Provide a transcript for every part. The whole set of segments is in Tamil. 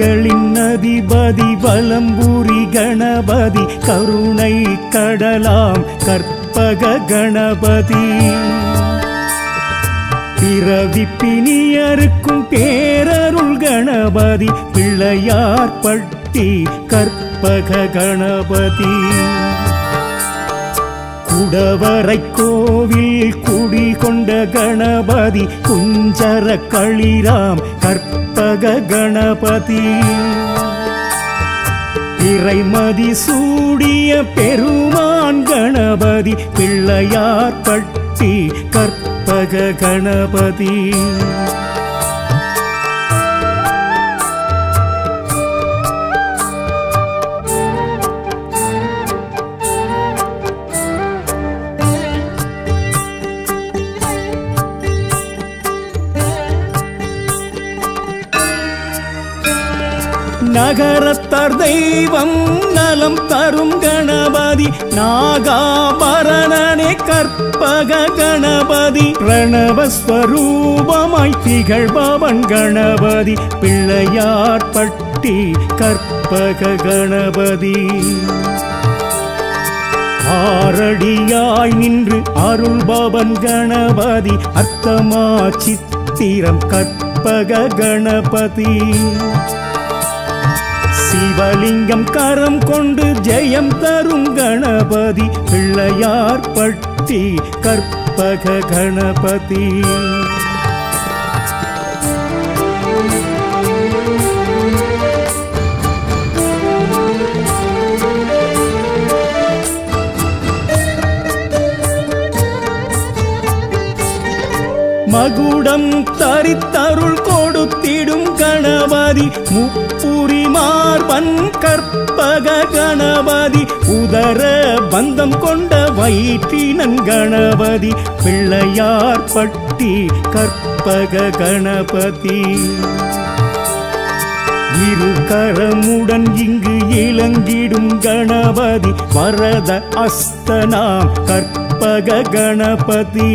வரங்களின் அதிபதி வலம்புரி கணபதி கருணை கடலாம் கற்பக கணபதி பிறவி பிணியருக்கும் பேரருள் கணபதி பிள்ளையார்பட்டி கற்பக கணபதி குடவரை கோவில் குடிகொண்ட கணபதி குஞ்சர களிராம் கற்பக கணபதி இறைமதி சூடிய பெருமான் கணபதி பிள்ளையார்பட்டி கற்பக கணபதி நகரத்தார் தெய்வம் நலம் தரும் கணபதி நாகாபரணனே கற்பக கணபதி பிரணவஸ்வரூபமாய் திகழ்பவன் கணபதி பிள்ளையார்பட்டி கற்பக கணபதி ஆரடியாய் நின்று அருள்பவன் கணபதி அர்த்தமா சித்திரம் கற்பக கணபதி சிவலிங்கம் கரம் கொண்டு ஜெயம் தரும் கணபதி பிள்ளையார்பட்டி கற்பக கணபதி மகுடம் தரித்தருள் கொடுத்திடும் கணபதி முப்புரி மார்பன் கற்பக கணபதி உதர பந்தம் கொண்ட வயிற்றினன் கணபதி பிள்ளையார்பட்டி கற்பக கணபதி இரு கரமுடன் இங்கு இளங்கிடும் கணபதி வரத அஸ்தனாம் கற்பக கணபதி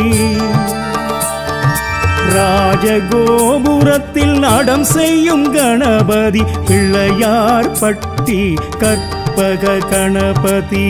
ராஜகோபுரத்தில் நடம் செய்யும் கணபதி பிள்ளையார்பட்டி கற்பக கணபதி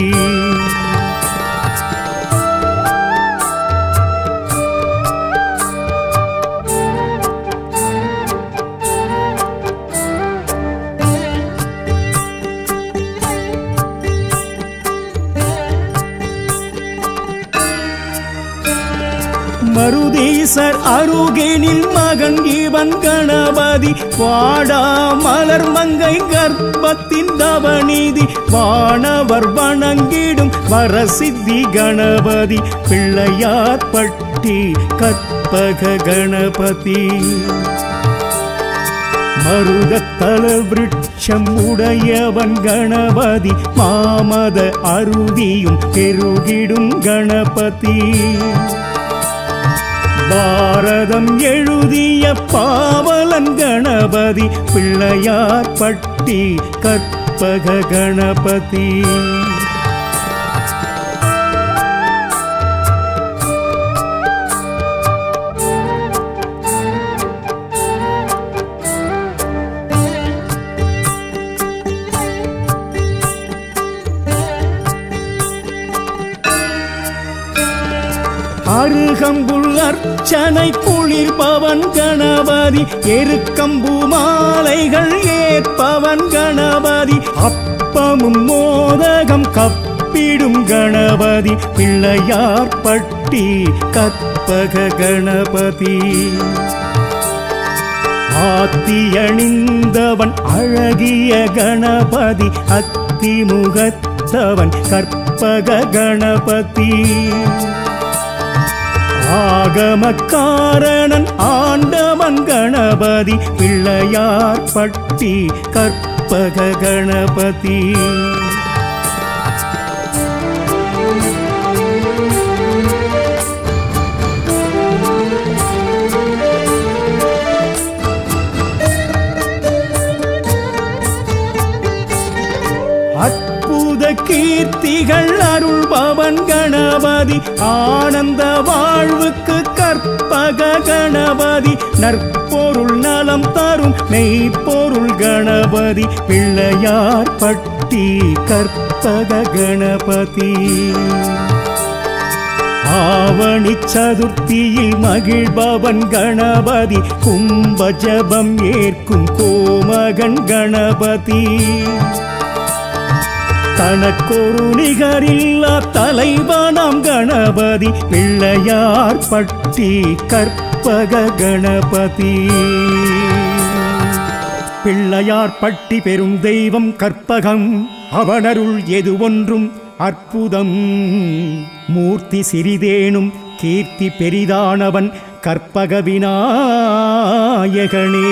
மருதீசர் அருகேனில் மகன் இவன் கணபதி வாடா மலர் மங்கை கர்ப்பத்தின் தவநீதி வானவர் வணங்கிடும் வரசித்தி கணபதி பிள்ளையார்பட்டி கற்பக கணபதி மருதத்தல விருட்சம் உடையவன் கணபதி மாமத அருவியும் பெருகிடும் கணபதி பாரதம் எழுதிய பாவலன் கணபதி பிள்ளையார்பட்டி கற்பக கணபதி அருகம்புல் அர்ச்சனை குளிர்பவன் கணபதி எருக்கம்பு மாலைகள் ஏற்பவன் கணபதி அப்பமும் மோதகம் கப்பிடும் கணபதி பிள்ளையார்பட்டி கற்பக கணபதி ஆத்தியணிந்தவன் அழகிய கணபதி அத்திமுகத்தவன் கற்பக கணபதி ஆகமக்காரணன் ஆண்டவன் கணபதி பிள்ளையார்பட்டி கற்பக கணபதி அற்புத கீர்த்திகள் அருள்பவன் கணபதி ஆனந்த வாழ்வுக்கு கற்பக கணபதி நற்பொருள் நலம் தரும் எல்லாம் மெய்ப்பொருள் கணபதி பிள்ளையார் பட்டி கற்பக கணபதி. ஆவணி சதுர்த்தியில் மகிழ்பவன் கணபதி கும்ப ஜபம் ஏற்கும் கோமகன் கணபதி. தனக்கொரு நிகரில்லா தலைவனாம் கணபதி பிள்ளையார் பட்டி கற்பக கணபதி. பிள்ளையார் பட்டி பெரும் தெய்வம் கற்பகம் அவனருள் எது ஒன்றும் அற்புதம். மூர்த்தி சிறிதேனும் கீர்த்தி பெரிதானவன் கற்பக விநாயகனே.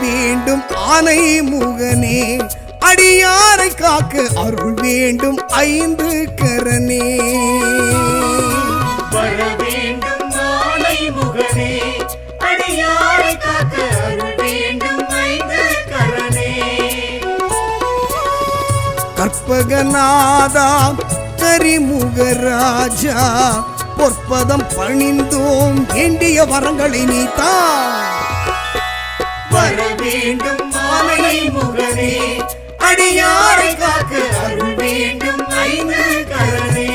வேண்டும் ஆனை முகனே, அடியாரை காக்க அருள் வேண்டும் ஐந்து கரனே. வர வேண்டும் ஆனை முகனே, அடியாரை காக்க அருள் வேண்டும் ஐந்து கரனே. கற்பகநாதா கரிமுகராஜா, பொற்பதம் பணிந்தோம் வேண்டிய வரங்களை நீத்தா. வர வேண்டும் ஆனை முகனே, அடியாரை காக்க அருள் வேண்டும் ஐந்து கரனே.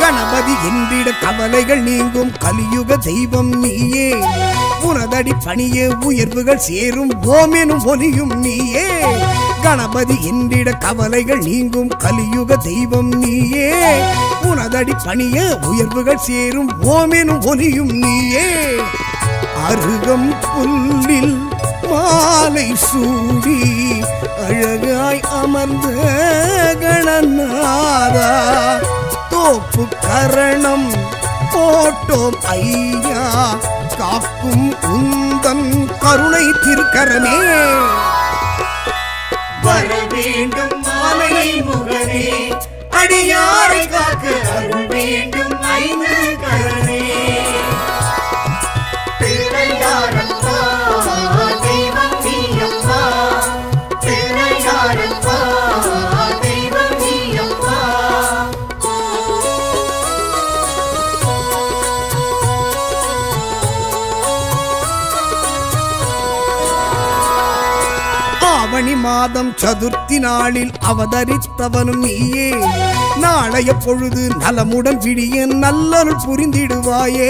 கணபதி என்றிட கவலைகள் நீங்கும் கலியுக தெய்வம் நீயே. உனதடி பணியே உயர்வுகள் சேரும் ஓமெனும் ஒலியும் நீயே. கணபதி என்றிட கவலைகள் நீங்கும் கலியுக தெய்வம் நீயே. உனதடி பணியே உயர்வுகள் சேரும் ஓமெனும் ஒலியும் நீயே. அருகம் புல்லில் மாலை சூடி அழகாய் அமர்ந்த கணநாதா, தோப்பு கரணம் போட்டோம் ஐயா, காக்கும் உந்தன் கருணை திருக்கரமே. வர வேண்டும் ஆனை முகனே, அடியாரை காக்க அருள் வேண்டும் ஐந்து கரனே. பிள்ளையாரப்பா தெய்வம் நீயப்பா, பிள்ளையாரப்பா தெய்வம் நீயப்பா. ஆவணி மாதம் சதுர்த்தி நாளில் அவதரித்தவனும் நீயே. நாளைய பொழுது நலமுடன் விடிய நல்லருள் புரிந்திடுவாயே.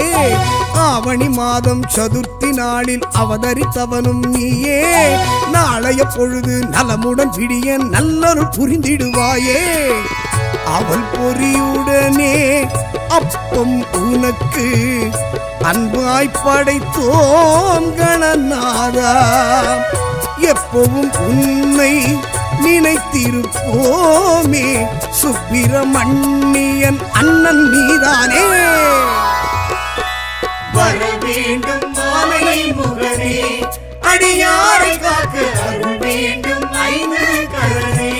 ஆவணி மாதம் சதுர்த்தி நாளில் அவதரித்தவனும் நீயே. நாளைய பொழுது நலமுடன் விடிய நல்லருள் புரிந்திடுவாயே. அவள் பொறியுடனே அப்பம் உனக்கு அன்பாய் படைத்தோம் கணநாதா, எப்பவும் உன்னை நினைத்திருப்போமே. சுப்பிரமணியன் அண்ணன் நீதானே. வர வேண்டும் ஆனை முகனே, அடியாரை காக்க அருள் வேண்டும் ஐந்து கரனே.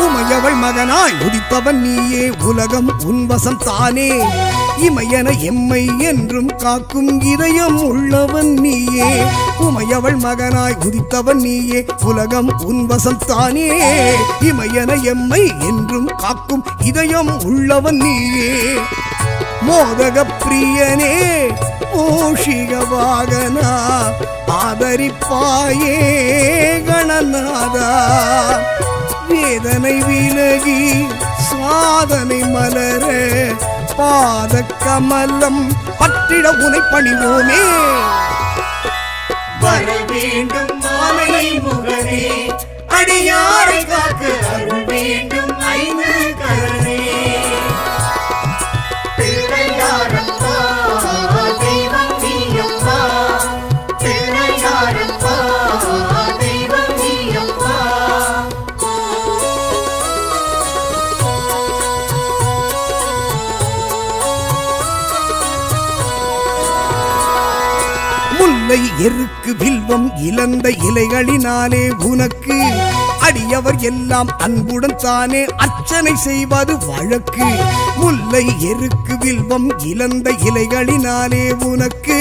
உமையவள் மகனாய் உதிப்பவன் நீயே, உலகம் உன்வசம் தானே. இமையன எம்மை என்றும் காக்கும் இதயம் உள்ளவன் நீயே உமையவள் மகனாய் உதித்தவன் நீயே உலகம் உன்வசம் தானே இமையன எம்மை என்றும் காக்கும் இதயம் உள்ளவன் நீயே மோதக பிரியனே மூஷிக வாகனா ஆதரிப்பாயே கணநாதா வேதனை விலகி சாதனை மலர பாத கமலம் பற்றிட உனை பணிவோமே வர வேண்டும் மாமலை முகனே அடியாரை காக்க அருள் வேண்டும் ஐந்து கரணே பிள்ளையாரப்பா தெய்வம் நீயப்பா பிள்ளையாரப்பா தெய்வம் நீயப்பா முல்லை எருக்கு வில்வம் இழந்த இலைகளினாலே உனக்கு அடியவர் எல்லாம் அன்புடன் தானே அர்ச்சனை செய்வது வழக்கு முல்லை எருக்கு வில்வம் இழந்த இலைகளினாலே உனக்கு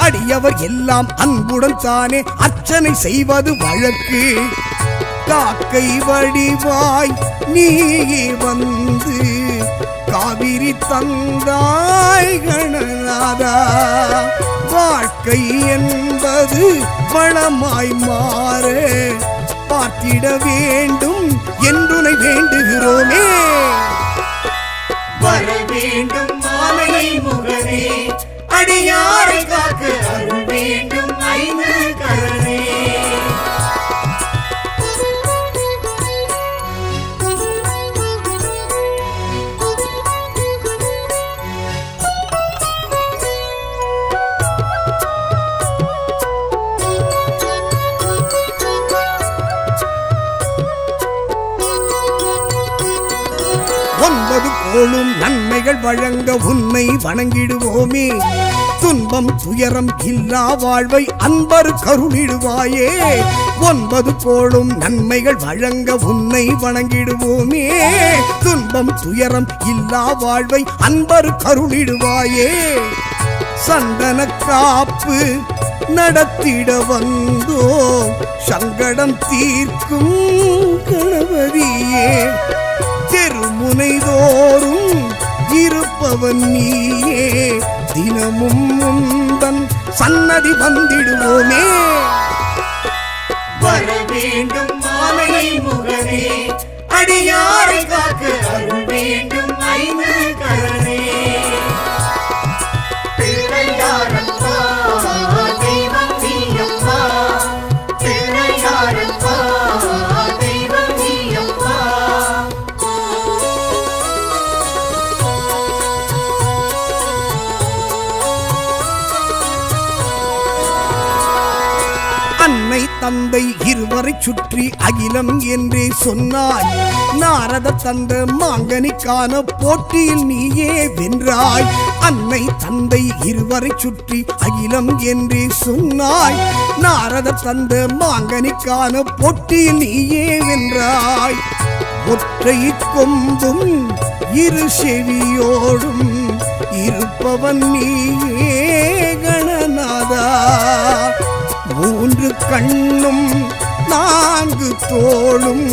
அடியவர் எல்லாம் அன்புடன் தானே அர்ச்சனை செய்வது வழக்கு காக்கை வடிவாய் நீயே வந்து காவிரி தந்தாய் கணநாதா வாழ்க்கை என்பது வளமாய் மாற பார்த்திட வேண்டும் என்றுனை வேண்டுகிறோமே வர வேண்டும் மாமலை முகனே அடியாரை காக்க அருள் வேண்டும் ஐந்து கரணே ஒன்பது கோளும் நன்மைகள் வழங்க உன்னை வணங்கிடுவோமே துன்பம் துயரம் இல்லா வாழ்வை அன்பர் கருளிடுவாயே ஒன்பது கோளும் நன்மைகள் வழங்க உன்னை வணங்கிடுவோமே துன்பம் துயரம் இல்லா வாழ்வை அன்பர் கருளிடுவாயே சந்தன காப்பு நடத்திட வந்தோ சங்கடம் தீர்க்கும் கணபதியே தெருமுனை தோறும் இருப்பவன் நீயே தினமும் முந்தன் சன்னதி வந்திடுவோமே வர வேண்டும் மாமலை முகனே அடியாரை காக்க அருள் வேண்டும் ஐந்து கரணே பிள்ளையாரப்பா தெய்வம் நீயப்பா பிள்ளையாரப்பா தெய்வம் நீயப்பா அன்னை தந்தை இருவரை சுற்றி அகிலம் என்றே சொன்னாய் நாரத தந்த மாங்கனிக்கான போட்டியில் நீயே வென்றாய் அன்னை தந்தை இருவரை சுற்றி அகிலம் என்றே சொன்னாய் நாரத தந்த மாங்கனிக்கான போட்டியில் நீயே வென்றாய் ஒற்றை கொம்பும் இரு செவியோடும் இருப்பவன் நீயே கணநாதா மூன்று கண்ணும் நான்கு தோளும்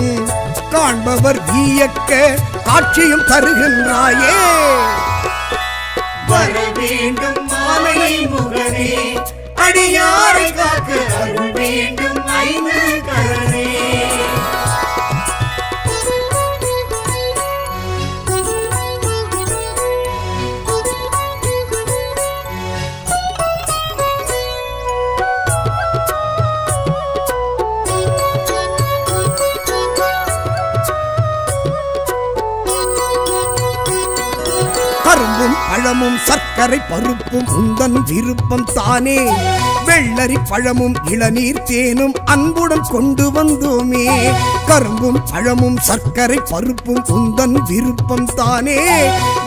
காண்பவர் வியக்க காட்சியும் தருகின்றாயே வர வேண்டும் மாமலை முகனே அடியாரை காக்க அருள் வேண்டும் ஐந்து கரணே கரும்பும் பழமும் சர்க்கரை பருப்பும் உந்தன் விருப்பம் தானே வெள்ளரி பழமும் இளநீர் தேனும் அன்புடன் கொண்டு வந்தோமே கரும்பும் பழமும் சர்க்கரை பருப்பும் உந்தன் விருப்பம் தானே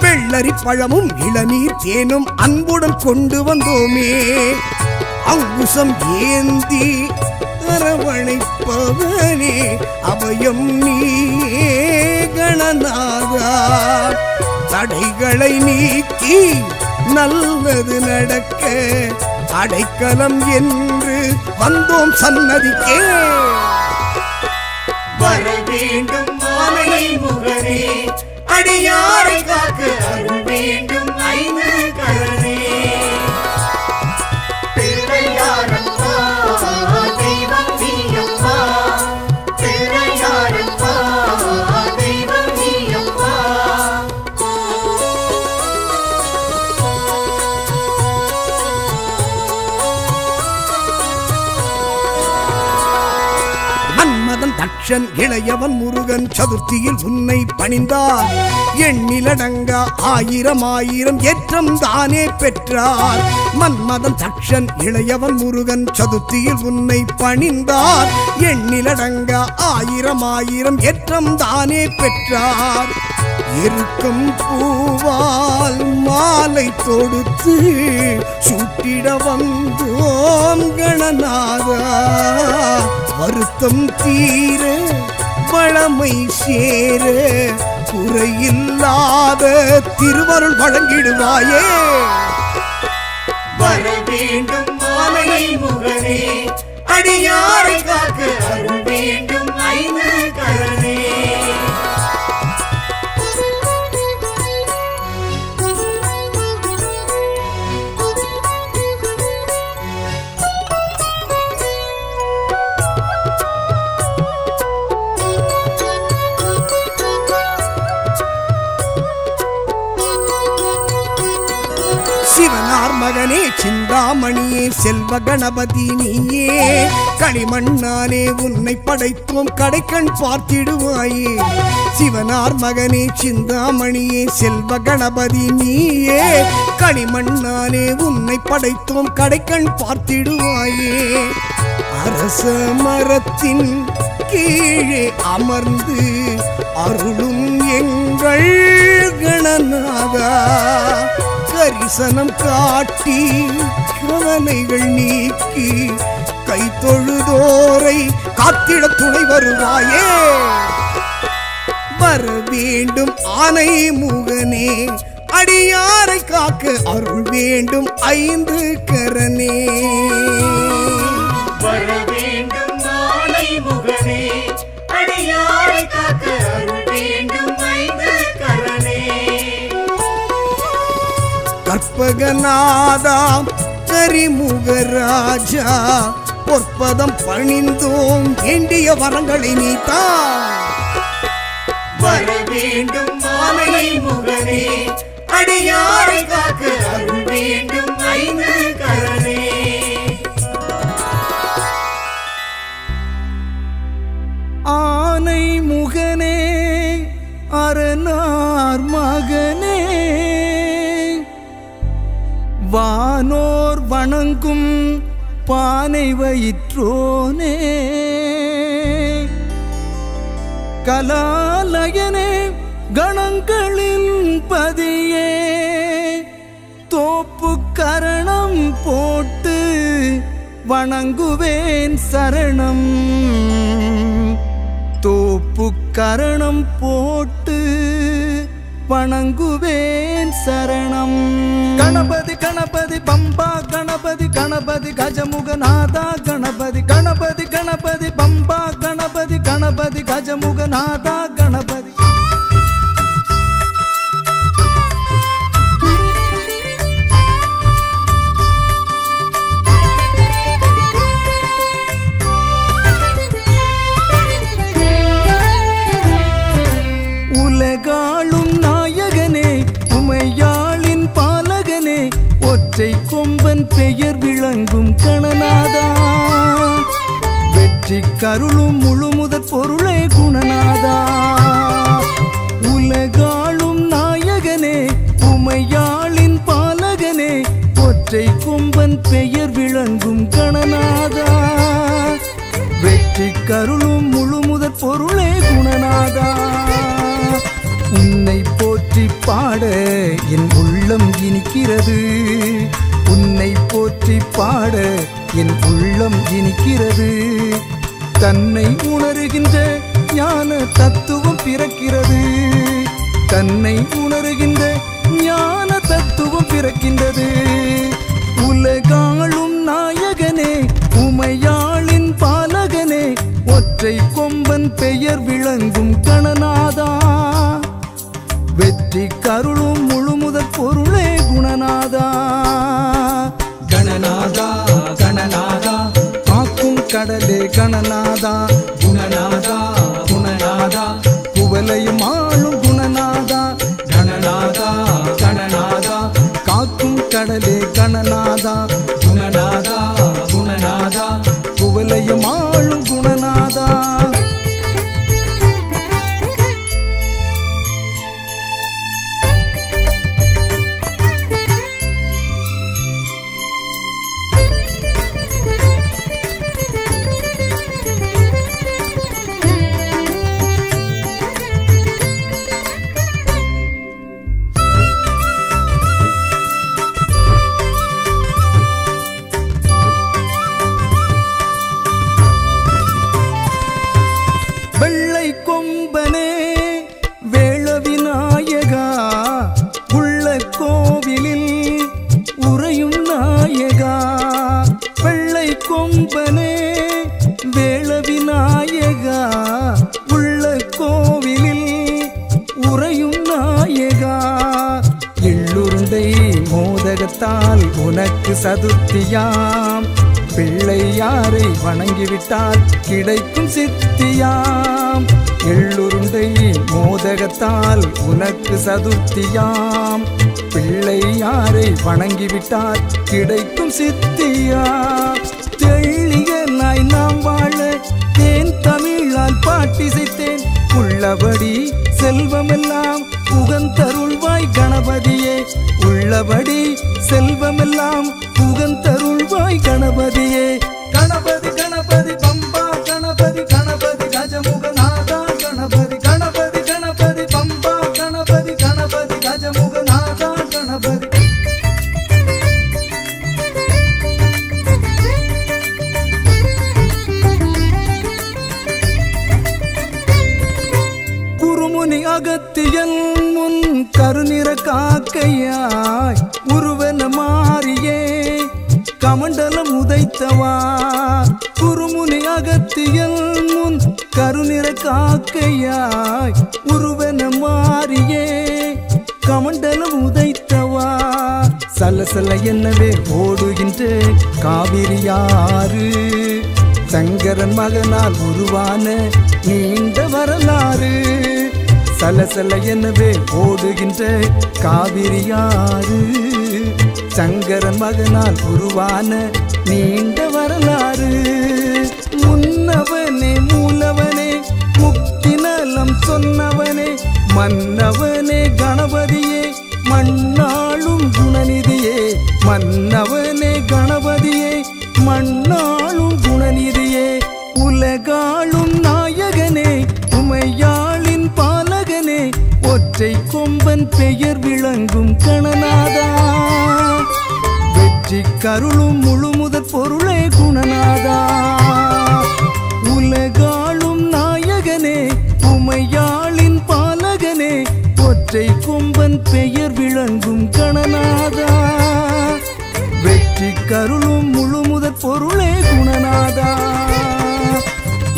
வெள்ளரி பழமும் இளநீர் தேனும் அன்புடன் கொண்டு வந்தோமே அங்குசம் ஏந்தி அரவணைப்பவனே அபயம் நீயே கணநாதா தடைகளை நீக்கி நல்லது நடக்க அடைக்கலம் என்று வந்தோம் சன்னதிக்கே. வர வேண்டும் மாமணி முகனே, அடியாரை காக்க அருள் வேண்டும் ஐந்து கரனே. பிள்ளையாரப்பா தெய்வம் நீயப்பா, பிள்ளையாரப்பா தெய்வம் நீயப்பா. மன்மதன் தக்ஷன் இளையவன் முருகன் சதுர்த்தியில் உன்னை பணிந்தார். எண்ணிலடங்கா ஆயிரம் ஆயிரம் ஏற்றம் தானே பெற்றார். மன்மதன் தக்ஷன் இளையவன் முருகன் சதுர்த்தியில் உன்னை பணிந்தார். எண்ணிலடங்கா ஆயிரம் ஆயிரம் ஏற்றம் தானே பெற்றார். இருக்கும் பூவால் மாலை தொடுத்து சூட்டிட வந்தோம் கணநாதா. வருத்தம் தீர வளமை சேர குறையில்லாத திருவருள் வழங்கிடுவாயே. வர வேண்டும் மாமணி முகனே, அடியாரை காக்க அருள் வேண்டும் ஐந்து கரனே. சிவனார் மகனே சிந்தாமணியே செல்வ கணபதி நீயே. களிமண்ணாலே உன்னை படைத்தோம் கடைக்கண் பார்த்திடுவாயே. சிவனார் மகனே சிந்தாமணியே செல்வ கணபதி நீயே. களிமண்ணாலே உன்னை படைத்தோம் கடைக்கண் பார்த்திடுவாயே. அரச மரத்தின் கீழே அமர்ந்து அருளும் எங்கள் கணநாதா. கரிசனம் காட்டி கவலைகள் நீக்கி கை தொழுதோரை காத்திட துணை வருவாயே. வர வேண்டும் ஆனை முகனே, அடியாரை காக்க அருள் வேண்டும் ஐந்து கரனே. வர வேண்டும் ஆனை முகனே, அடியாரை காக்க அருள் வேண்டும் ஐந்து கரனே. கற்பகநாதா கரிமுகராஜா பொற்பதம் பணிந்தோம் வேண்டிய வரங்களை நீத்தா. வர வேண்டும் மாமணி முகனே, அடியாரை காக்க அருள் வேண்டும் ஐந்து கரனே. ஆனை முகனே அரணார் மகனே, வானோர் வணங்கும் பானை வயிற்றோனே. கலாலயனே கணங்களின் பதியே, தோப்பு கரணம் போட்டு வணங்குவேன் சரணம். தோப்பு கரணம் போட்டு வணங்குவேன் சரணம். கணபதி கணபதி பம்பா கணபதி கணபதி கஜமுகநாதா கணபதி கணபதி கணபதி பம்பா கணபதி கணபதி கஜமுகநாதா கணபதி. உலகாளும் நாயகனே உமையாளின் பாலகனே, ஒற்றை கொம்பன் பெயர் விளங்கும் கணநாதா. வெற்றி கருளும் முழுமுதற் பொருளே குணநாதா. உலகாளும் நாயகனே உமையாளின் பாலகனே, ஒற்றை கொம்பன் பெயர் விளங்கும் கணநாதா. வெற்றி கருளும் முழுமுதற் பொருளே குணநாதா. உன்னை போற்றி பாட என் உள்ளம் இனிக்கிறது. உன்னை போற்றி பாட என் உள்ளம் இனிக்கிறது. தன்னை உணர்கின்ற ஞான தத்துவம் பிறக்கிறது. தன்னை உணர்கின்ற ஞான தத்துவம் பிறக்கின்றது. உலகாளும் நாயகனே உமையாளின் பாலகனே ஒற்றை கொம்பன் பெயர் விளங்கும் கணநாதா. வெற்றி கருளும் முழுமுதற் பொருளே குணநாதா. கணநாதா கணநாதா காக்கும் கடலே கணநாதா. குணநாதா குணநாதா குவலையும் ஆளும் குணநாதா. கணநாதா கணநாதா காக்கும் கடலே கணநாதா. குணநாதா குணநாதா குவலையும் ஆளும் குணநாதா. வெள்ளை கொம்பனே வேள விநாயகா உள்ள கோவிலில் உறையும் நாயகா. வெள்ளை கொம்பனே வேள விநாயகா உள்ள கோவிலில் உறையும் நாயகா. எள்ளுருண்டை மோதகத்தால் உனக்கு சதுர்த்தியாம். பிள்ளையாரை வணங்கிவிட்டால் கிடைக்கும் சித்தியாம். எள்ளுருண்டை மோதகத்தால் உனக்கு சதுர்த்தியாம். பிள்ளையாரை வணங்கிவிட்டால் கிடைக்கும் சித்தியாம். தெள்ளியனாய் நாம் வாழ தேன் தமிழால் பாட்டிசைத்தேன். உள்ளபடி செல்வமெல்லாம் புகந்தருள்வாய் கணபதியே. உள்ளபடி செல்வமெல்லாம் புகந்தருள்வாய் கணபதியே. கணபதி கணபதி பம்பா கணபதி கணபதி கஜமுகநாதா. கணபதி கணபதி கணபதி பம்பா கணபதி கணபதி கஜமுகநாதா. கணபதி குருமுனி அகத்தியன் முன் கருநிற காக்கையாய் உருவன மாறியே கமண்டலம் உதைத்தவா. குருமுனி அகத்தியன் முன் கருநிற காக்கையாய் உருவன மாறியே கமண்டலம் உதைத்தவா. சலசல என்னவே ஓடுகின்ற காவிரியாறு சங்கரன் மகனால் உருவான நீண்ட வரலாறு. சலசல எனவே ஓடுகின்ற காவிரியாறு சங்கரன் மகனால் உருவான நீண்ட வரலாறு. முன்னவனே மூலவனே முக்தி நலம் சொன்னவனே மன்னவனே கணபதியே மண்ணாளும் குணநிதியே. மன்னவனே கணபதியே மண்ணாளும் குணநிதியே. உலகாளும் நாயகனே உமையாளின் பாலகனே ஒற்றை கொம்பன் பெயர் விளங்கும் கணநாதா. வெற்றி கருளும் முழுமுதற் பொருளே குணநாதா. உலகாளும் நாயகனே உமையாளின் பாலகனே ஒற்றை கொம்பன் பெயர் விளங்கும் கணநாதா. வெற்றி கருளும் முழுமுதற் பொருளே குணநாதா.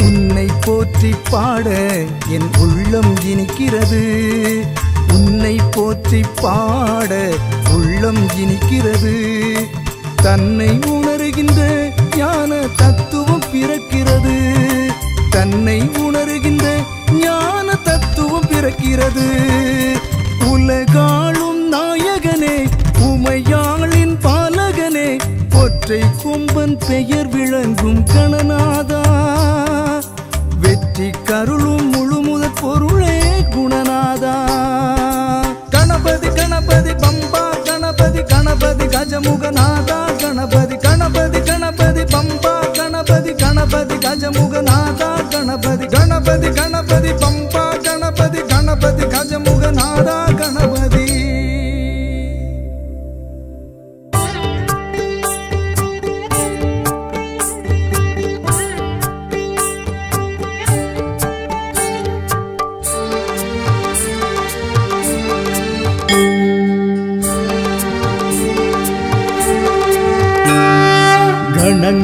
உன்னை போற்றி பாட என் உள்ளம் இனிக்கிறது. உன்னை போற்றி பாட உள்ளம் இனிக்கிறது. தன்னை உணர்கின்ற ஞான தத்துவம் பிறக்கிறது. தன்னை உணர்கின்ற ஞான தத்துவம் பிறக்கிறது. உலகாளும் நாயகனே உமையாளின் பாலகனே ஒற்றை கொம்பன் பெயர் விளங்கும் கணநாதா. வெற்றி கருளும் முழுமுதற் பொருளே குணநாதா. கணபதி கணபதி பம்பா கணபதி கணபதி கஜமுகநாதா. கணபதி கணபதி கணபதி பம்பா கணபதி கணபதி கஜமுகநாதா. கணபதி கணபதி கணபதி பம்பா கணபதி கணபதி கஜமுகநாதா. கணபதி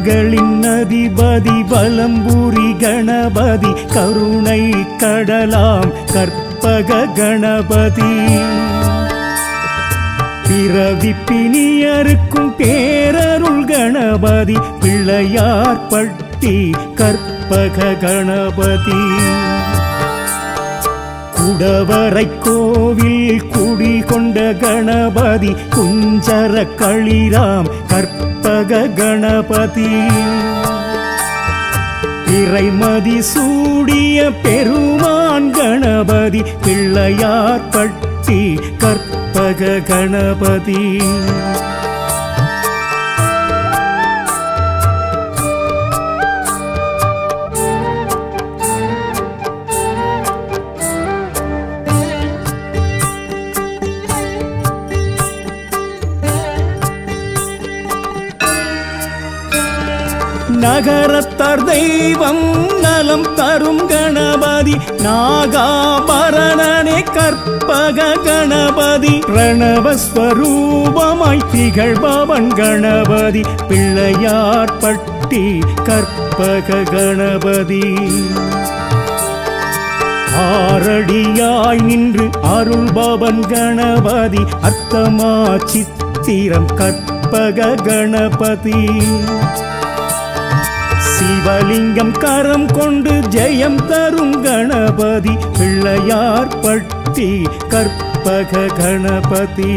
வரங்களின் அதிபதி வலம்புரி கணபதி கருணை கடலாம் கற்பக கணபதி பிறவிப்பினியருக்கும் பேரருள் கணபதி பிள்ளையார் பட்டி கற்பக கணபதி குடவரை கோவில் குடிகொண்ட கணபதி குஞ்சர களிராம் கற்பக கணபதி இறைமதி சூடிய பெருமான் கணபதி பிள்ளையார் பட்டி கற்பக கணபதி நகரத்தார் தெய்வம் நலம் தரும் கணபதி நாகாபரணனே கற்பக கணபதி பிரணவஸ்வரூபமாய் திகழ்பவன் கணபதி பிள்ளையார் பட்டி கற்பக கணபதி ஆரடியாய் நின்று அருள்பவன் கணபதி அர்த்தமா சித்திரம் கற்பக கணபதி சிவலிங்கம் கரம் கொண்டு ஜெயம் தரும் கணபதி பிள்ளையார் பட்டி கற்பக கணபதி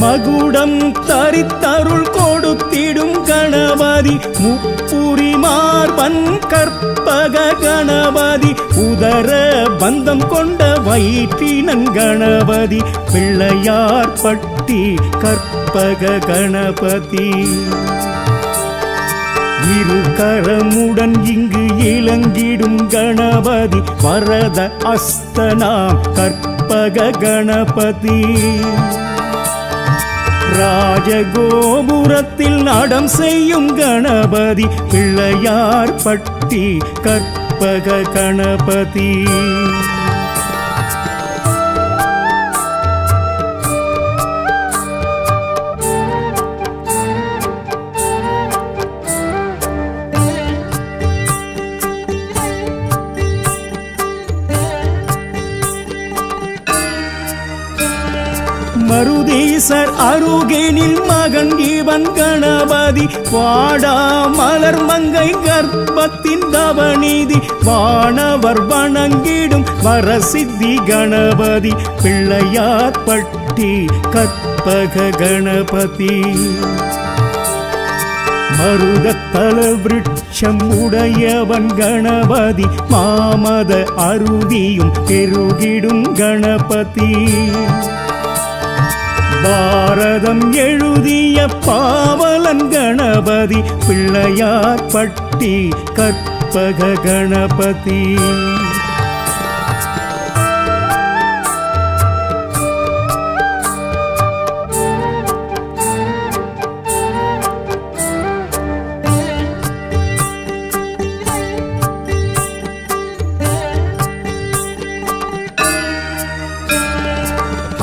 மகுடம் தரித்தருள் கொடுத்திடும் கணபதி முப்புரி மார்பன் கற்பக கணபதி உதர பந்தம் கொண்ட வயிற்றினன் கணபதி பிள்ளையார் பட்டி கற்பக கணபதி இரு கரமுடன் இங்கு இளங்கிடும் கணபதி வரத அஸ்தனாம் கற்பக கணபதி ராஜகோபுரத்தில் நடம் செய்யும் கணபதி பிள்ளையார் பட்டி கற்பக கணபதி மருதீசர் அருகேனில் மகன் இவன் கணபதி வாடா மலர் மங்கை கர்ப்பத்தின் தவநீதி வானவர் வணங்கிடும் வரசித்தி கணபதி பிள்ளையார் பட்டி கற்பக கணபதி மருதத்தல விருட்சம் உடையவன் கணபதி மாமத அருவியும் பெருகிடும் கணபதி பாரதம் எழுதிய பாவலன் கணபதி பிள்ளையார் பட்டி கற்பக கணபதி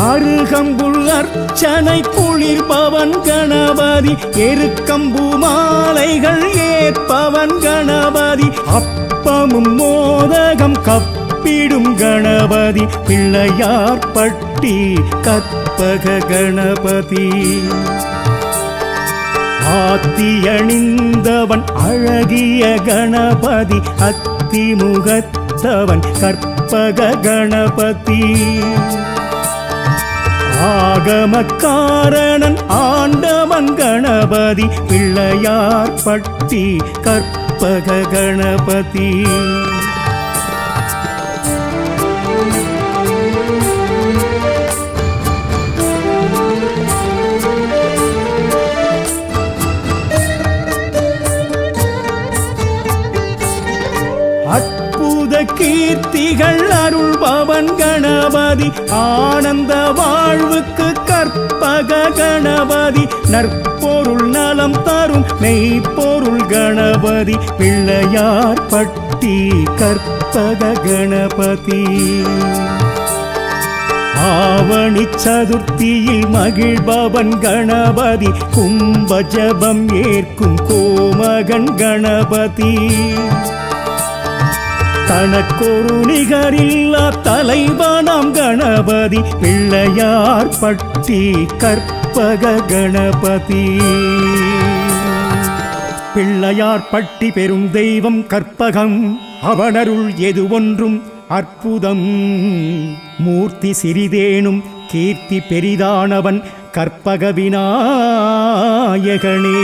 அருகம்புல் அர்ச்சனை குளிர்பவன் கணபதி எருக்கம்பு மாலைகள் ஏற்பவன் கணபதி அப்பமும் மோதகம் கப்பிடும் கணபதி பிள்ளையார் பட்டி கற்பக கணபதி ஆத்தியணிந்தவன் அழகிய கணபதி அத்திமுகத்தவன் கற்பக கணபதி ஆகமக்காரணன் ஆண்டவன் கணபதி பிள்ளையார் பட்டி கற்பக கணபதி பூத கீர்த்திகள் அருள்பவன் கணபதி ஆனந்த வாழ்வுக்கு கற்பக கணபதி நற்பொருள் நலம் தரும் மெய்ப்பொருள் கணபதி பிள்ளையார் பட்டி கற்பக கணபதி ஆவணி சதுர்த்தியில் மகிழ்பவன் கணபதி கும்ப ஜபம் ஏற்கும் கோமகன் கணபதி தனக்கொரு நிகரில்லா தலைவனாம் கணபதி பிள்ளையார் பட்டி கற்பக கணபதி பிள்ளையார் பட்டி பெரும் தெய்வம் கற்பகம் அவனருள் எது ஒன்றும் அற்புதம் மூர்த்தி சிறிதேனும் கீர்த்தி பெரிதானவன் கற்பக விநாயகனே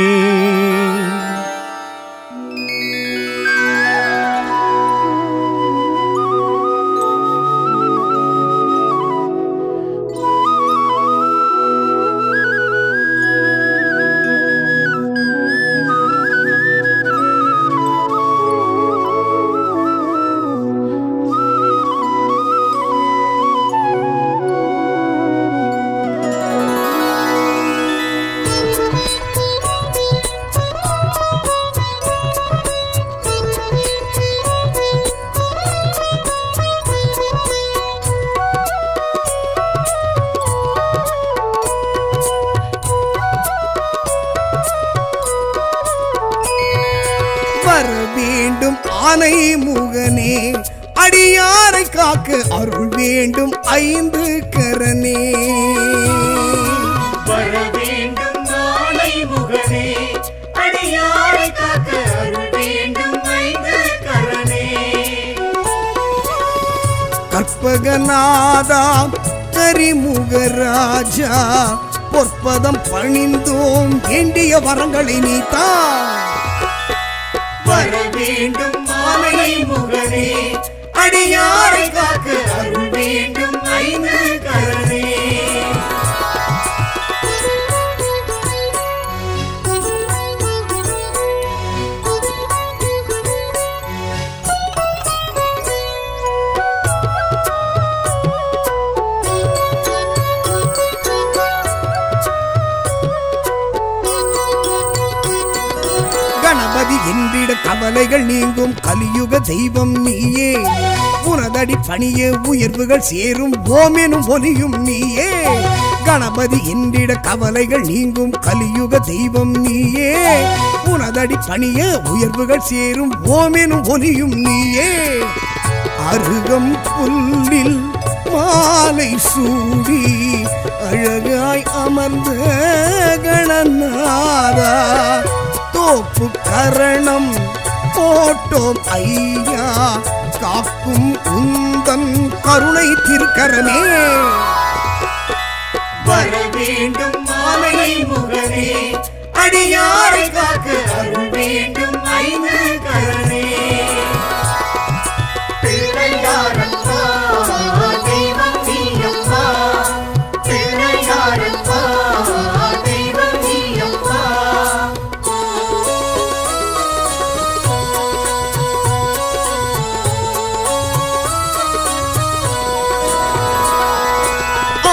வர வேண்டும் ஆனை முகனே அடியாரை காக்க அருள் வேண்டும் ஐந்து கரனே வர வேண்டும் ஆனை முகனே அடியாரை காக்க அருள் வேண்டும் ஐந்து கரனே கற்பகநாதா கரிமுகராஜா பொற்பதம் பணிந்தோம் வேண்டிய வரங்களை நீத்தா வர வேண்டும் ஆனை முகனே அடியாரை காக்க அருள் வேண்டும் ஐந்து கரனே கணபதி என்றிட கவலைகள் நீங்கும் கலியுக தெய்வம் நீயே உனதடி பணிய உயர்வுகள் சேரும் ஓமெனும் ஒலியும் நீயே கணபதி என்றிட கவலைகள் நீங்கும் கலியுக தெய்வம் நீயே உனதடி பணிய உயர்வுகள் சேரும் ஓமெனும் ஒலியும் நீயே அருகம் புல்லில் மாலை சூடி அழகாய் அமர்ந்த கணநாதா தோப்பு கரணம் போட்டோம் ஐயா காக்கும் உந்தன் கருணை திருக்கரமே வர வேண்டும் ஆனை முகனே அடியாரை காக்க அருள் வேண்டும் ஐந்து கரனே பிள்ளையாரப்பா தெய்வம் நீயப்பா பிள்ளையாரப்பா தெய்வம் நீயப்பா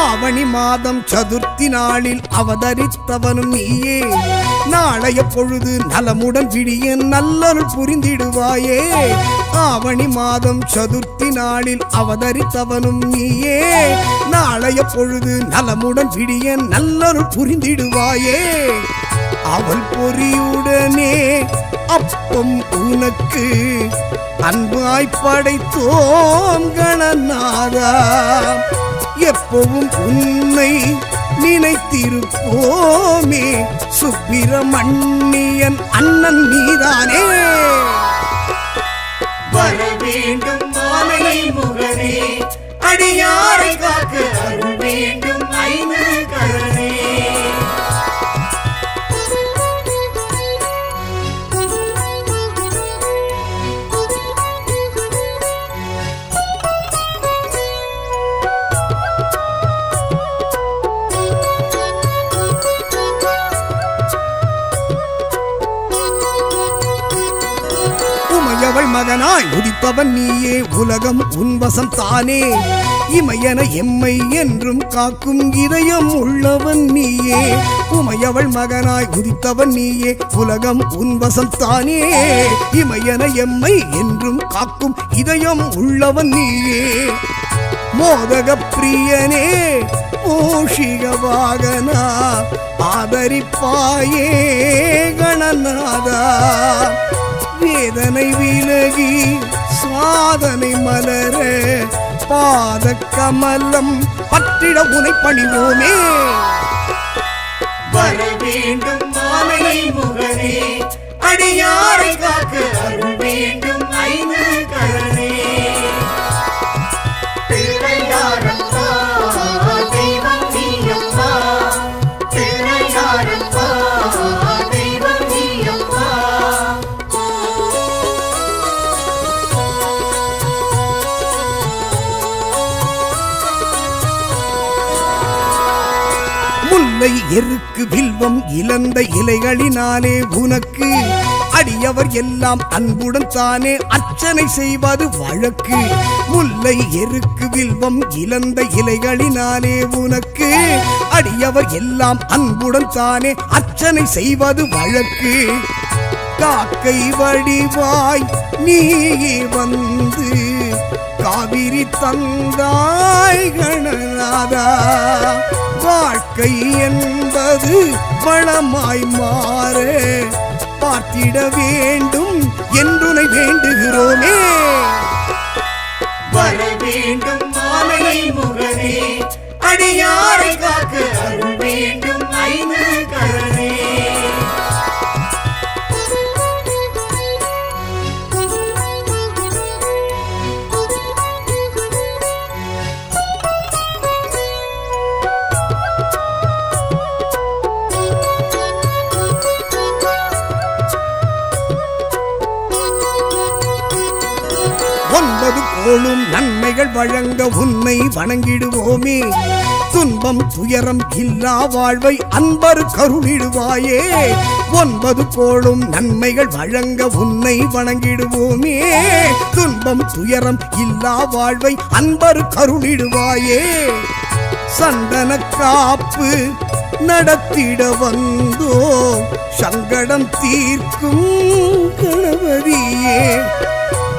ஆவணி மாதம் சதுர்த்தி நாளில் அவதரித்தவனும் நீயே நாளைய பொழுது நலமுடன் விடிய நல்லருள் புரிந்திடுவாயே ஆவணி மாதம் சதுர்த்தி நாளில் அவதரித்தவனும் நீயே நாளைய பொழுது நலமுடன் விடிய நல்லருள் புரிந்திடுவாயே அவள் பொறியுடனே அப்பம் உனக்கு அன்பாய் படைத்தோம் கணநாதா எப்பவும் உன்னை நினைத்திருப்போமே சுப்பிரமணியன் அண்ணன் நீதானே வர வேண்டும் ஆனை முகனே அடியாரை காக்க அருள் வேண்டும் ஐந்து கரனே உமையவள் மகன் மகனாய் உதித்தவன் நீயே உலகம் உன்வசம் தானே இமையன எம்மை என்றும் காக்கும் இதயம் உள்ளவன் நீயே உமையவள் மகனாய் உதித்தவன் நீயே உலகம் உன்வசம் தானே இமையன எம்மை என்றும் காக்கும் இதயம் உள்ளவன் நீயே மோதக பிரியனே மூஷிக வாகனா ஆதரிப்பாயே கணநாதா வேதனை விலகி சாதனை மலர பாத கமலம் பற்றிட உனை பணிவோமே வர வேண்டும் மாமலை முகனே அடியாரை காக்க அருள் வேண்டும் ஐந்து கரணே பிள்ளையாரப்பா தெய்வம் நீயப்பா பிள்ளையாரப்பா தெய்வம் நீயப்பா முல்லை எருக்கு வில்வம் இழந்த இலைகளினாலே உனக்கு அடியவர் எல்லாம் அன்புடன் தானே அர்ச்சனை செய்வது வழக்கு முல்லை எருக்கு வில்வம் இழந்த இலைகளினாலே உனக்கு அடியவர் எல்லாம் அன்புடன் தானே அர்ச்சனை செய்வது வழக்கு காக்கை வடிவாய் நீயே வந்து காவிரி தந்தாய் கணநாதா வாழ்க்கை என்பது வளமாய் மாற பார்த்திட வேண்டும் என்றுனை வேண்டுகிறோமே வர வேண்டும் மாமலை முகனே அடியாரை காக்க அருள் வேண்டும் ஐந்து கரணே ஒன்பது கோளும் நன்மைகள் வழங்க உன்னை வணங்கிடுவோமே துன்பம் துயரம் இல்லா வாழ்வை அன்பர் கருளிடுவாயே ஒன்பது கோளும் நன்மைகள் வழங்க உன்னை வணங்கிடுவோமே துன்பம் துயரம் இல்லா வாழ்வை அன்பர் கருளிடுவாயே சந்தன காப்பு நடத்திட வந்தோ சங்கடம் தீர்க்கும் கணபதியே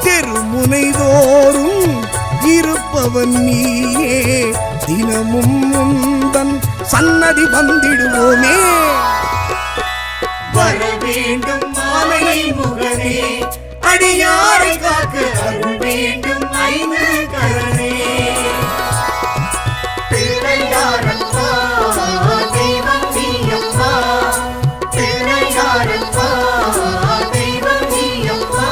தெருமுனை தோறும் இருப்பவன் நீயே தினமும் உந்தன் சன்னதி வந்திடுவோமே வர வேண்டும் மாமலை முகனே அடியாரை காக்க அருள் வேண்டும் ஐந்து கரணே பிள்ளையாரப்பா தெய்வம் நீயப்பா பிள்ளையாரப்பா தெய்வம் நீயப்பா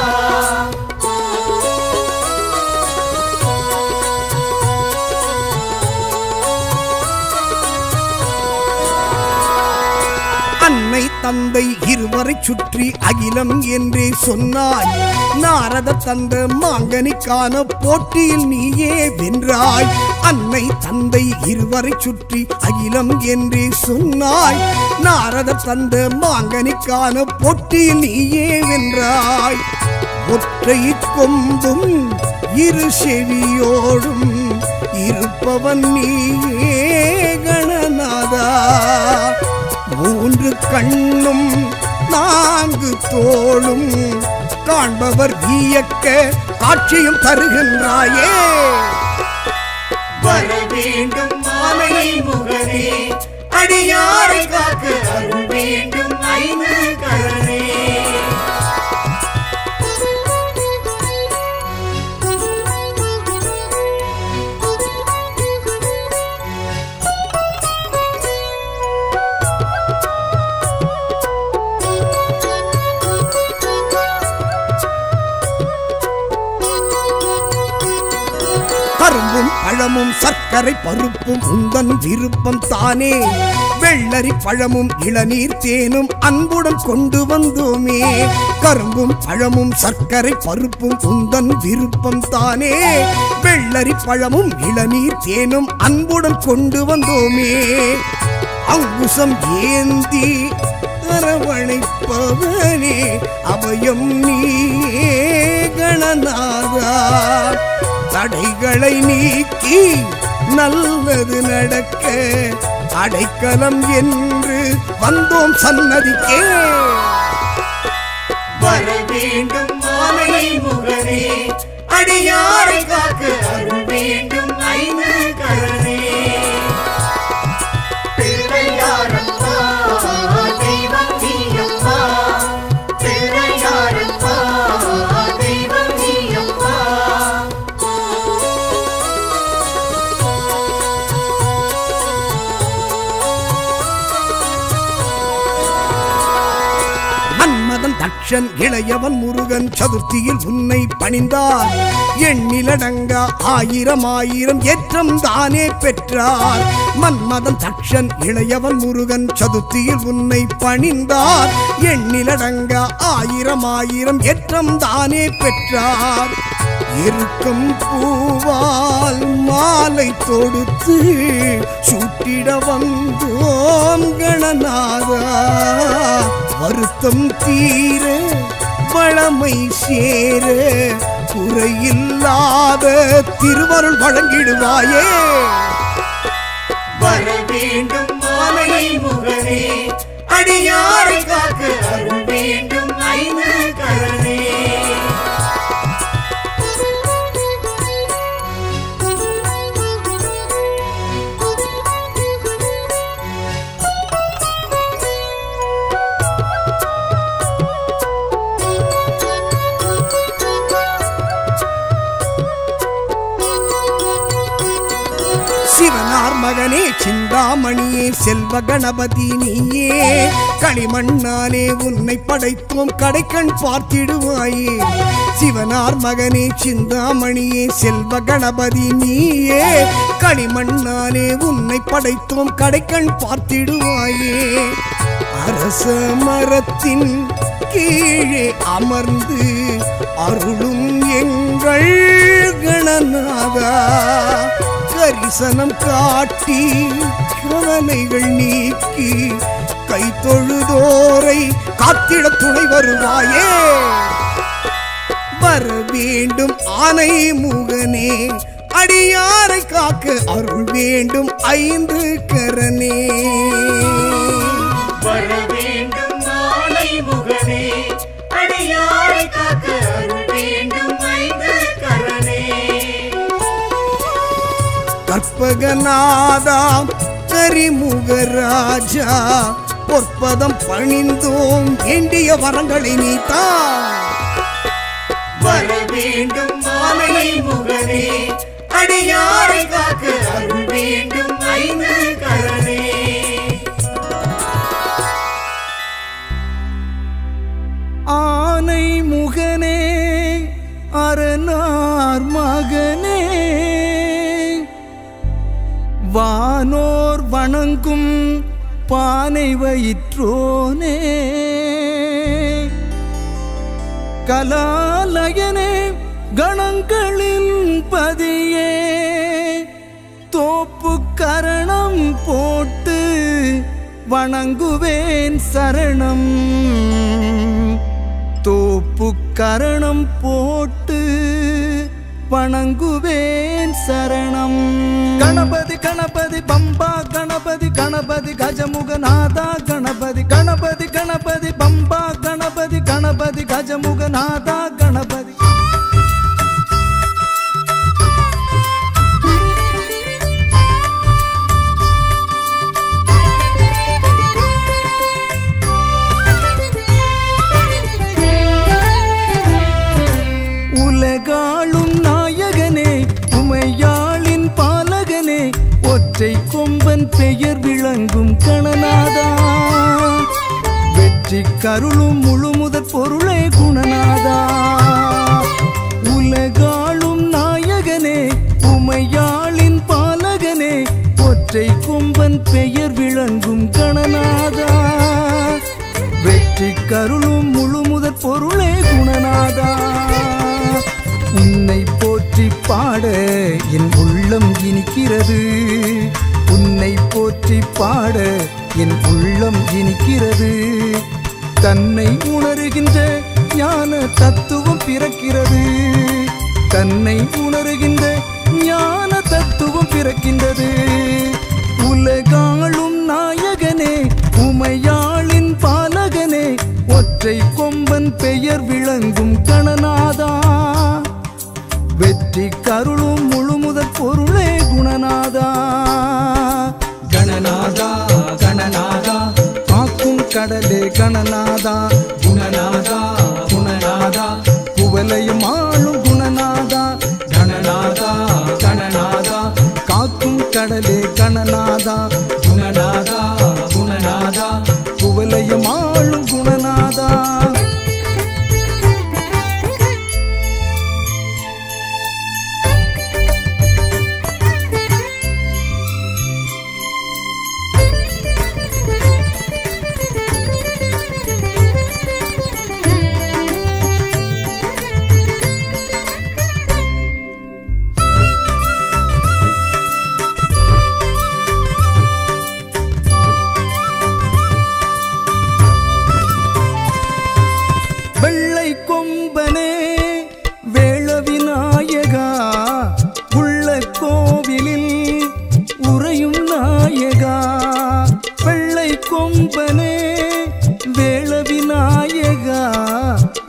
அன்னை தந்தை இருவரை சுற்றி அகிலம் என்றே சொன்னாய் நாரத தந்த மாங்கனிக்கான போட்டியில் நீயே வென்றாய் அன்னை தந்தை இருவரை சுற்றி அகிலம் என்றே சொன்னாய் நாரத தந்த மாங்கனிக்கான போட்டியில் நீயே வென்றாய் ஒற்றை கொம்பும் இரு செவியோடும் இருப்பவன் நீயே கணநாதா மூன்று கண்ணும் நான்கு தோளும் காண்பவர் வியக்க காட்சியும் தருகின்றாயே வர வேண்டும் மாமலை முகனே அடியாரை காக்க அருள் வேண்டும் ஐந்து கரணே கரும்பும் பழமும் சர்க்கரை பருப்பும் உந்தன் விருப்பம் தானே வெள்ளரி பழமும் இளநீர் தேனும் அன்புடன் கொண்டு வந்தோமே கரும்பும் பழமும் சர்க்கரை பருப்பும் உந்தன் விருப்பம் தானே வெள்ளரி பழமும் இளநீர் தேனும் அன்புடன் கொண்டு வந்தோமே அங்குசம் ஏந்தி அரவணைப்பவனே அபயம் நீயே கணநாதா தடைகளை நீக்கி நல்லது நடக்க அடைக்கலம் என்று வந்தோம் சன்னதிக்கே. வர வேண்டும் ஆனை முகனே அடியாரை காக்க அருள் வேண்டும் ஐந்து கரனே. பிள்ளையாரப்பா தெய்வம் நீயப்பா, பிள்ளையாரப்பா தெய்வம் நீயப்பா. மன்மதன் தக்ஷன் இளையவன் முருகன் சதுர்த்தியில் உன்னை பணிந்தார். எண்ணிலடங்கா ஆயிரம் ஆயிரம் ஏற்றம் தானே பெற்றார். மன்மதன் தக்ஷன் இளையவன் முருகன் சதுர்த்தியில் உன்னை பணிந்தார். எண்ணிலடங்கா ஆயிரம் ஆயிரம் ஏற்றம் தானே பெற்றார். இருக்கும் பூவால் மாலை தொடுத்து சூட்டிட வந்தோம் கணநாதா. வருத்தம் தீர வளமை சேர குறையில்லாத திருவருள் வழங்கிடுவாயே. வர வேண்டும் ஆனை முகனே அடியாரை காக்க அருள் வேண்டும் ஐந்து கரனே. சிவனார் மகனே சிந்தாமணியே செல்வ கணபதி நீயே. களிமண்ணாலே உன்னை படைத்தோம் கடைக்கண் பார்த்திடுவாயே. சிவனார் மகனே சிந்தாமணியே செல்வ கணபதி நீயே. களிமண்ணாலே உன்னை படைத்தோம் கடைக்கண் பார்த்திடுவாயே. அரச மரத்தின் கீழே அமர்ந்து அருளும் எங்கள் கணநாதா. கரிசனம் காட்டி கவலைகள் நீக்கி கை தொழுதோரை காத்திட துணை வருவாயே. வர வேண்டும் ஆனை முகனே அடியாரை காக்க அருள் வேண்டும் ஐந்து கரனே. வர வேண்டும் ஆனை முகனே அடியாரை காக்க அருள் வேண்டும் ஐந்து கரனே. கற்பகநாதா கரிமுகராஜா பொற்பதம் பணிந்தோம் வேண்டிய வரங்களை நீத்தா. வர வேண்டும் ஆனை முகனே அடியாரை காக்க அருள் வேண்டும் ஐந்து கரனே. ஆனை முகனே அரணார் மகனே வானோர் வணங்கும் பானை வயிற்றோனே. கலாலயனே கணங்களின் பதியே தோப்பு கரணம் போட்டு வணங்குவேன் சரணம். தோப்பு கரணம் போட்டு வணங்குவேன் சரணம். கணபதி கணபதி பம்பா கணபதி கணபதி கஜமுகநாதா கணபதி கணபதி கணபதி பம்பா கணபதி கணபதி கஜமுகநாதா கணபதி. உலகாளும் நாயகனே உமையாளின் பாலகனே ஒற்றை கொம்பன் பெயர் விளங்கும் கணநாதா. வெற்றி கருளும் முழுமுதற் பொருளே குணநாதா. உலகாளும் நாயகனே உமையாளின் பாலகனே ஒற்றை கொம்பன் பெயர் விளங்கும் கணநாதா. வெற்றி கருளும் முழுமுதற் பொருளே குணநாதா. உன்னை போற்றி பாட என் உள்ளம் இனிக்கிறது. உன்னை போற்றி பாட என் உள்ளம் இனிக்கிறது. தன்னை உணர்கின்ற ஞான தத்துவம் பிறக்கிறது. தன்னை உணர்கின்ற ஞான தத்துவம் பிறக்கின்றது. உலகாளும் நாயகனே உமையாளின் பாலகனே ஒற்றை கொம்பன் பெயர் விளங்கும் கணநாதா. வெற்றி கருளும் முழுமுதற் பொருளே குணநாதா. கணநாதா கணநாதா காக்கும் கடலே கணநாதா. குணநாதா குணநாதா குவலையும் ஆளும் குணநாதா. கணநாதா கணநாதா காக்கும் கடலே கணநாதா. குணநாதா குணநாதா குவலையும் ஆளும் குணநாதா. வெள்ளை கொம்பனே வேள விநாயகா உள்ள கோவிலில் உறையும் நாயகா. வெள்ளை கொம்பனே வேள விநாயகா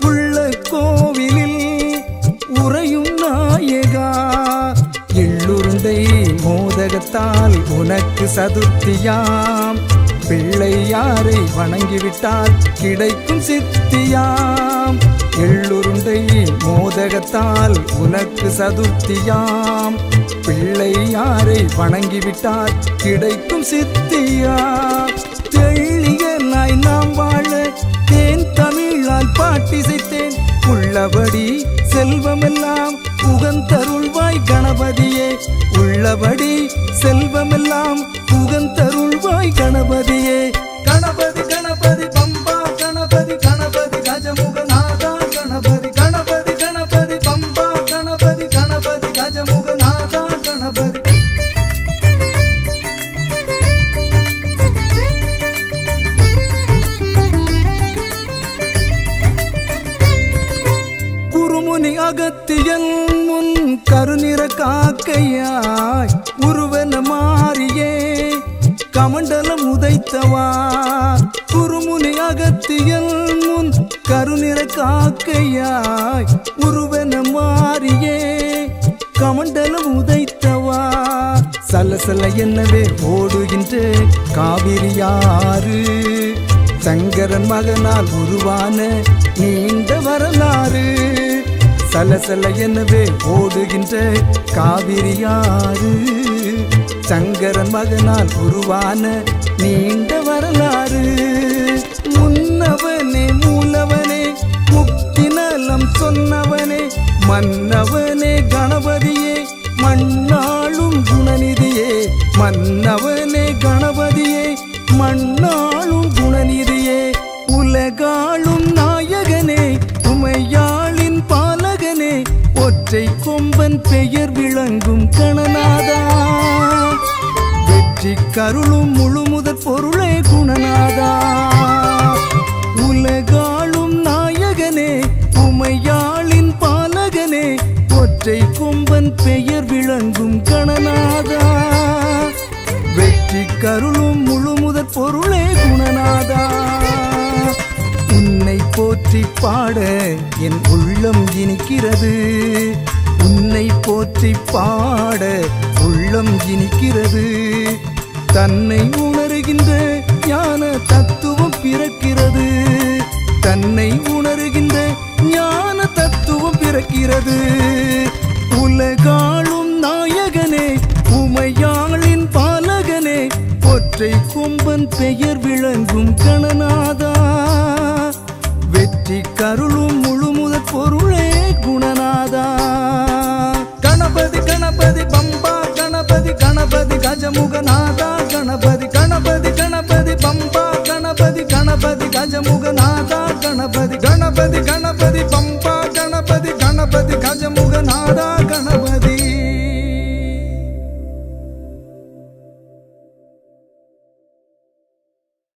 உள்ள கோவிலில் உறையும் நாயகா. எள்ளுருண்டை மோதகத்தால் உனக்கு சதுர்த்தியாம். பிள்ளையாரை வணங்கிவிட்டால் கிடைக்கும் சித்தியாம். எள்ளுருண்டை மோதகத்தால் உனக்கு சதுர்த்தியாம். பிள்ளையாரை வணங்கிவிட்டால் கிடைக்கும் சித்தியாம். தெள்ளிய நாய் நாம் வாழ தேன் தமிழால் பாட்டிசைத்தேன். உள்ளபடி செல்வமெல்லாம் புகந்தருள்வாய் கணபதியே. உள்ளபடி செல்வமெல்லாம் புகந்தருள்வாய் கணபதியே. கணபதி கணபதி பம்பா கணபதி கணபதி கஜமுகநாதா. கணபதி கணபதி கணபதி பம்பா கணபதி கணபதி கஜமுகநாதா. கணபதி குருமுனி அகத்தியன் முன் கருநிற காக்கையாய் உருவன மாறியே கமண்டலம் உதைத்தவா. குருமுனி அகத்தியன் முன் கருநிற காக்கையாய் உருவன மாறியே கமண்டலம் உதைத்தவா. சலசல என்னவே ஓடுகின்ற காவிரியாறு சங்கரன் மகனால் உருவான நீண்ட வரலாறு. சலசல என்னவே ஓடுகின்ற காவிரியாறு சங்கரன் மகனால் உருவான நீண்ட வரலாறு. முன்னவனே மூலவனே முக்தி நலம் சொன்னவனே மன்னவனே கணபதியே மண்ணாளும் குணநிதியே. மன்னவனே கணபதியே மண்ணாளும் குணநிதியே. உலகாளும் நாயகனே உமையாளின் பாலகனே ஒற்றை கொம்பன் பெயர் விளங்கும் கணநாதா. வெற்றி கருளும் முழுமுதற் பொருளே குணநாதா. உலகாளும் நாயகனே உமையாளின் பாலகனே ஒற்றை கொம்பன் பெயர் விளங்கும் கணநாதா. வெற்றி கருளும் முழுமுதற் பொருளே குணநாதா. உன்னை போற்றி பாட என் உள்ளம் இனிக்கிறது. உன்னை போற்றி பாட உள்ளம் இனிக்கிறது. தன்னை உணர்கின்ற ஞான தத்துவம் பிறக்கிறது. தன்னை உணர்கின்ற ஞான தத்துவம் பிறக்கிறது. உலகாளும் நாயகனே உமையாளின் பாலகனே ஒற்றை கொம்பன் பெயர் விளங்கும் கணநாதா. வெற்றி கருளும் முழுமுதற் பொருளே குணநாதா. கணபதி கணபதி பம்பா கணபதி கணபதி கஜமுகநாதா. கணபதி கணபதி கணபதி பம்பா கணபதி கணபதி கஜமுகநாதா. கணபதி கணபதி கணபதி பம்பா கணபதி கணபதி கஜமுகநாதா.